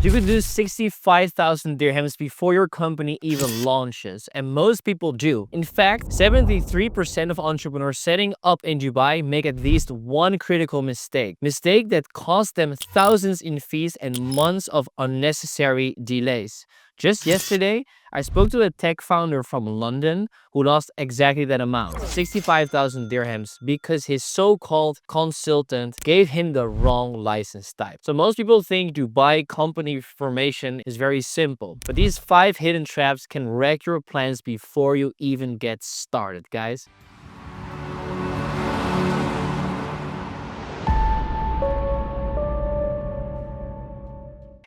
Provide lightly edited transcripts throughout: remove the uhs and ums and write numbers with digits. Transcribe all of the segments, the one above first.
You could do 65,000 dirhams before your company even launches, and most people do. In fact, 73% of entrepreneurs setting up in Dubai make at least one critical mistake that costs them thousands in fees and months of unnecessary delays. Just yesterday, I spoke to a tech founder from London who lost exactly that amount, 65,000 dirhams, because his so-called consultant gave him the wrong license type. So most people think Dubai company formation is very simple, but these 5 hidden traps can wreck your plans before you even get started, guys.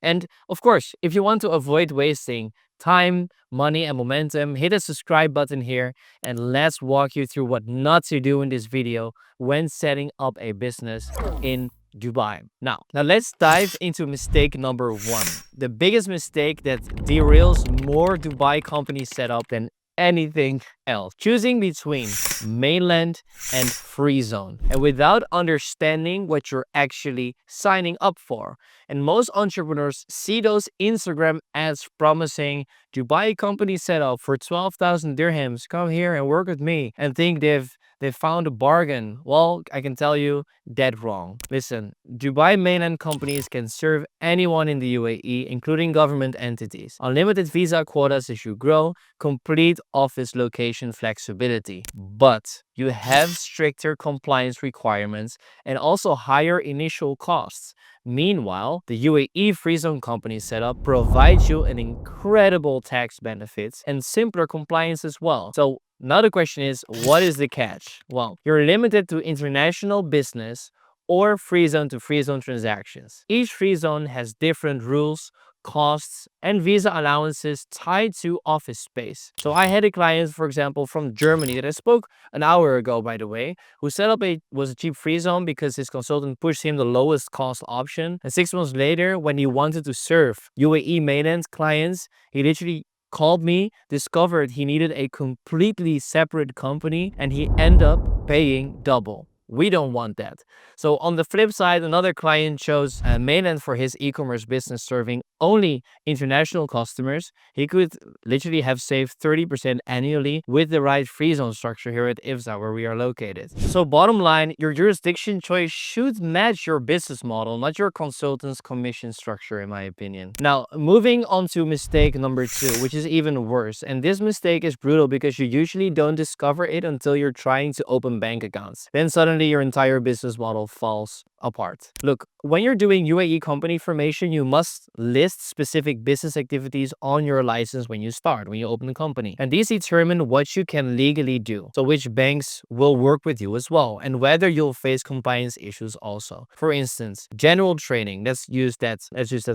And of course, if you want to avoid wasting time, money, and momentum, hit the subscribe button here and let's walk you through what not to do in this video when setting up a business in Dubai. Now let's dive into mistake number 1. The biggest mistake that derails more Dubai company setup than anything else. Choosing between Mainland and Freezone, and without understanding what you're actually signing up for. And most entrepreneurs see those Instagram ads promising Dubai company setup for 12,000 dirhams. Come here and work with me, and think they found a bargain. Well, I can tell you, dead wrong. Listen, Dubai mainland companies can serve anyone in the UAE, including government entities. Unlimited visa quotas as you grow, complete office location flexibility. But you have stricter compliance requirements and also higher initial costs. Meanwhile, the UAE Free Zone company setup provides you an incredible tax benefits and simpler compliance as well. So now the question is, what is the catch? Well, you're limited to international business or free zone to free zone transactions. Each free zone has different rules, costs, and visa allowances tied to office space. So I had a client, for example, from Germany that I spoke an hour ago, by the way, who set up was a cheap free zone because his consultant pushed him the lowest cost option. And 6 months later, when he wanted to serve UAE mainland clients, he literally called me, discovered he needed a completely separate company, and he ended up paying double. We don't want that. So on the flip side, another client chose Mainland for his e-commerce business serving only international customers. He could literally have saved 30% annually with the right free zone structure here at IFSA where we are located. So bottom line, your jurisdiction choice should match your business model, not your consultant's commission structure, in my opinion. Now, moving on to mistake number 2, which is even worse. And this mistake is brutal because you usually don't discover it until you're trying to open bank accounts. Then suddenly your entire business model falls apart. Look, when you're doing UAE company formation, you must list specific business activities on your license when you start, when you open a company. And these determine what you can legally do. So which banks will work with you as well, and whether you'll face compliance issues also. For instance, general trading, let's use that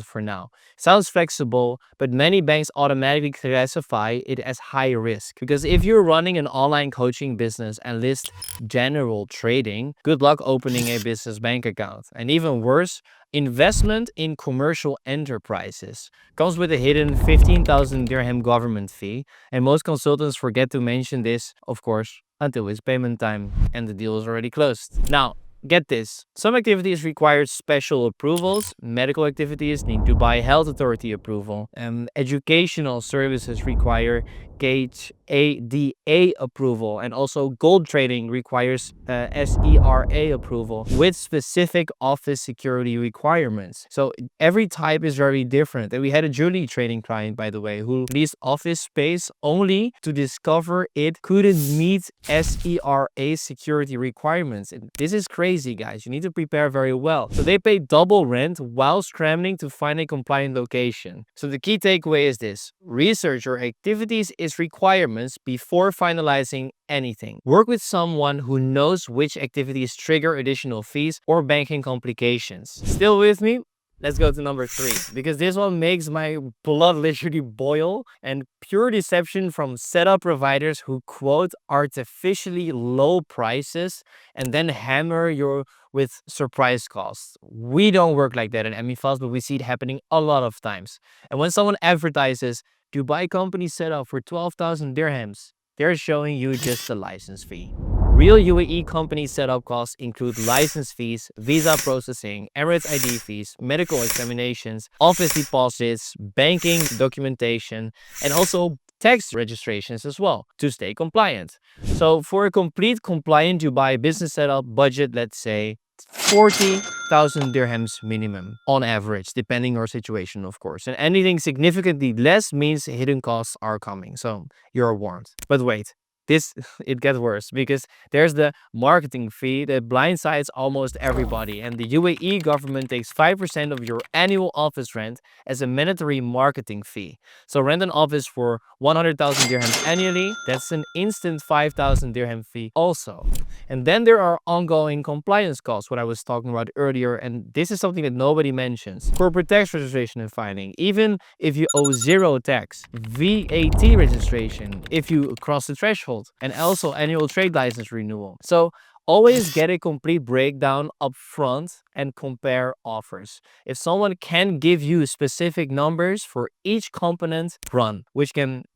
for now. Sounds flexible, but many banks automatically classify it as high risk. Because if you're running an online coaching business and list general trading, good luck opening a business bank account. And even worse, investment in commercial enterprises comes with a hidden 15,000 dirham government fee, and most consultants forget to mention this, of course, until it's payment time and the deal is already closed. Now, get this, some activities require special approvals. Medical activities need Dubai Health Authority approval, and educational services require Gate ADA approval, and also gold trading requires SERA approval with specific office security requirements. So every type is very different. And we had a jewelry trading client, by the way, who leased office space only to discover it couldn't meet SERA security requirements. And this is crazy, guys. You need to prepare very well. So they pay double rent while scrambling to find a compliant location. So the key takeaway is this: research your activities is requirements before finalizing anything. Work with someone who knows which activities trigger additional fees or banking complications. Still with me? Let's go to number 3, because this one makes my blood literally boil. And pure deception from setup providers who quote artificially low prices and then hammer you with surprise costs. We don't work like that at Emifast, but we see it happening a lot of times. And when someone advertises Dubai company setup for 12,000 dirhams, they're showing you just the license fee. Real UAE company setup costs include license fees, visa processing, Emirates ID fees, medical examinations, office deposits, banking documentation, and also tax registrations as well to stay compliant. So for a complete compliant Dubai business setup budget, let's say 40,000 dirhams minimum on average, depending on your situation, of course. And anything significantly less means hidden costs are coming. So you're warned. But wait, this it gets worse because there's the marketing fee that blindsides almost everybody, and the UAE government takes 5% of your annual office rent as a mandatory marketing fee. So rent an office for 100,000 dirhams annually, that's an instant 5,000 dirham fee also. And then there are ongoing compliance costs, what I was talking about earlier, and this is something that nobody mentions. Corporate tax registration and filing, even if you owe zero tax. VAT registration, if you cross the threshold, and also annual trade license renewal. So always get a complete breakdown up front and compare offers. If someone can give you specific numbers for each component, run.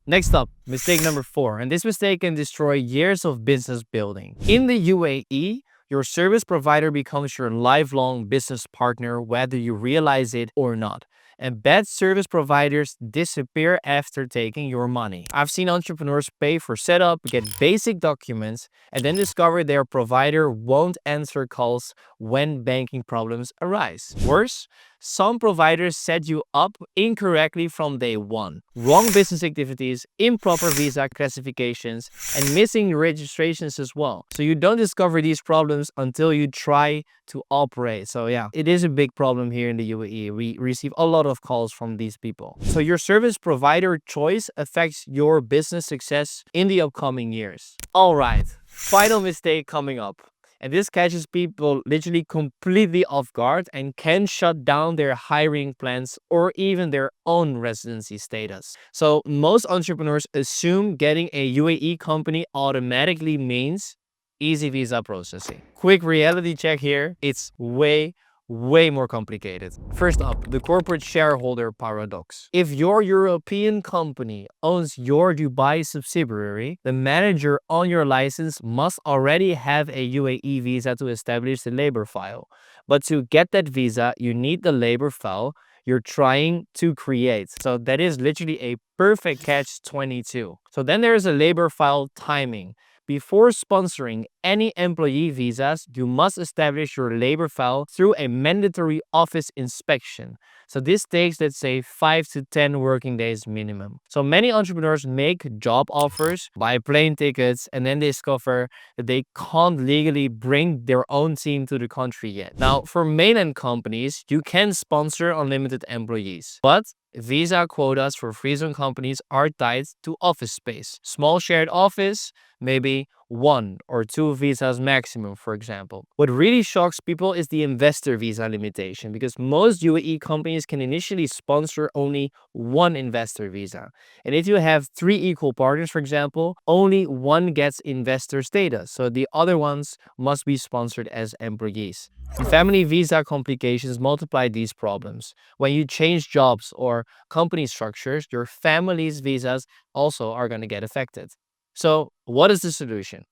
Next up, mistake number 4. And this mistake can destroy years of business building. In the UAE, your service provider becomes your lifelong business partner, whether you realize it or not. And bad service providers disappear after taking your money. I've seen entrepreneurs pay for setup, get basic documents, and then discover their provider won't answer calls when banking problems arise. Worse, some providers set you up incorrectly from day one. Wrong business activities, improper visa classifications, and missing registrations as well. So you don't discover these problems until you try to operate. So yeah, it is a big problem here in the UAE. We receive a lot of calls from these people. So your service provider choice affects your business success in the upcoming years. All right, final mistake coming up. And this catches people literally completely off guard and can shut down their hiring plans or even their own residency status. So most entrepreneurs assume getting a UAE company automatically means easy visa processing. Quick reality check here. It's way more complicated. First up, the corporate shareholder paradox. If your European company owns your Dubai subsidiary, the manager on your license must already have a UAE visa to establish the labor file. But to get that visa, you need the labor file you're trying to create. So that is literally a perfect catch-22. So then there's a labor file timing. Before sponsoring any employee visas, you must establish your labor file through a mandatory office inspection. So this takes, let's say, 5 to 10 working days minimum. So many entrepreneurs make job offers, buy plane tickets, and then discover that they can't legally bring their own team to the country yet. Now, for mainland companies, you can sponsor unlimited employees, but visa quotas for Freezone companies are tied to office space. Small shared office, maybe 1 or 2 visas maximum, for example. What really shocks people is the investor visa limitation, because most UAE companies can initially sponsor only 1 investor visa. And if you have 3 equal partners, for example, only 1 gets investor status. So the other ones must be sponsored as employees. And family visa complications multiply these problems. When you change jobs or company structures, your family's visas also are going to get affected. So what is the solution?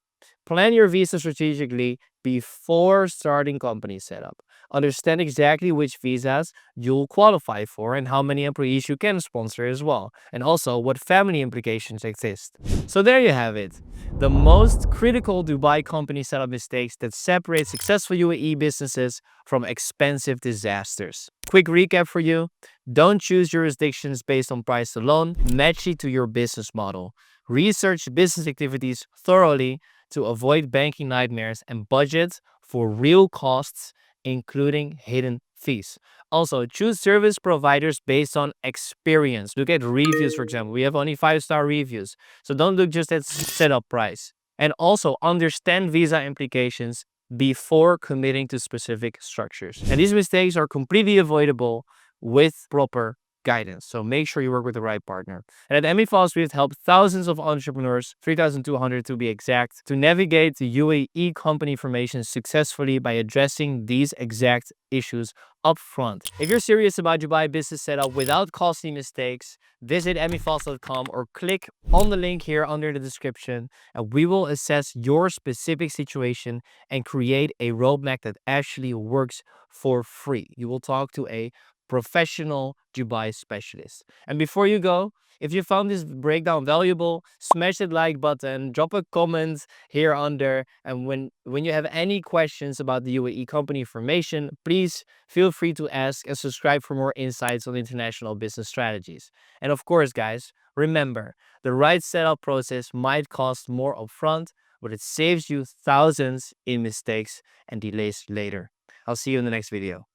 Plan your visa strategically before starting company setup. Understand exactly which visas you'll qualify for and how many employees you can sponsor as well, and also what family implications exist. So there you have it. The most critical Dubai company setup mistakes that separate successful UAE businesses from expensive disasters. Quick recap for you. Don't choose jurisdictions based on price alone. Match it to your business model. Research business activities thoroughly to avoid banking nightmares, and budget for real costs, including hidden fees. Also, choose service providers based on experience. Look at reviews, for example. We have only 5-star reviews. So don't look just at setup price. And also understand visa implications before committing to specific structures. And these mistakes are completely avoidable with proper guidance. So make sure you work with the right partner. And at Emifast, we've helped thousands of entrepreneurs, 3,200 to be exact, to navigate the UAE company formation successfully by addressing these exact issues up front. If you're serious about Dubai business setup without costly mistakes, visit emifast.com or click on the link here under the description, and we will assess your specific situation and create a roadmap that actually works for free. You will talk to a professional Dubai specialist. And before you go, if you found this breakdown valuable, smash that like button, drop a comment here under, and when you have any questions about the UAE company formation, please feel free to ask and subscribe for more insights on international business strategies. And of course, guys, remember, the right setup process might cost more upfront, but it saves you thousands in mistakes and delays later. I'll see you in the next video.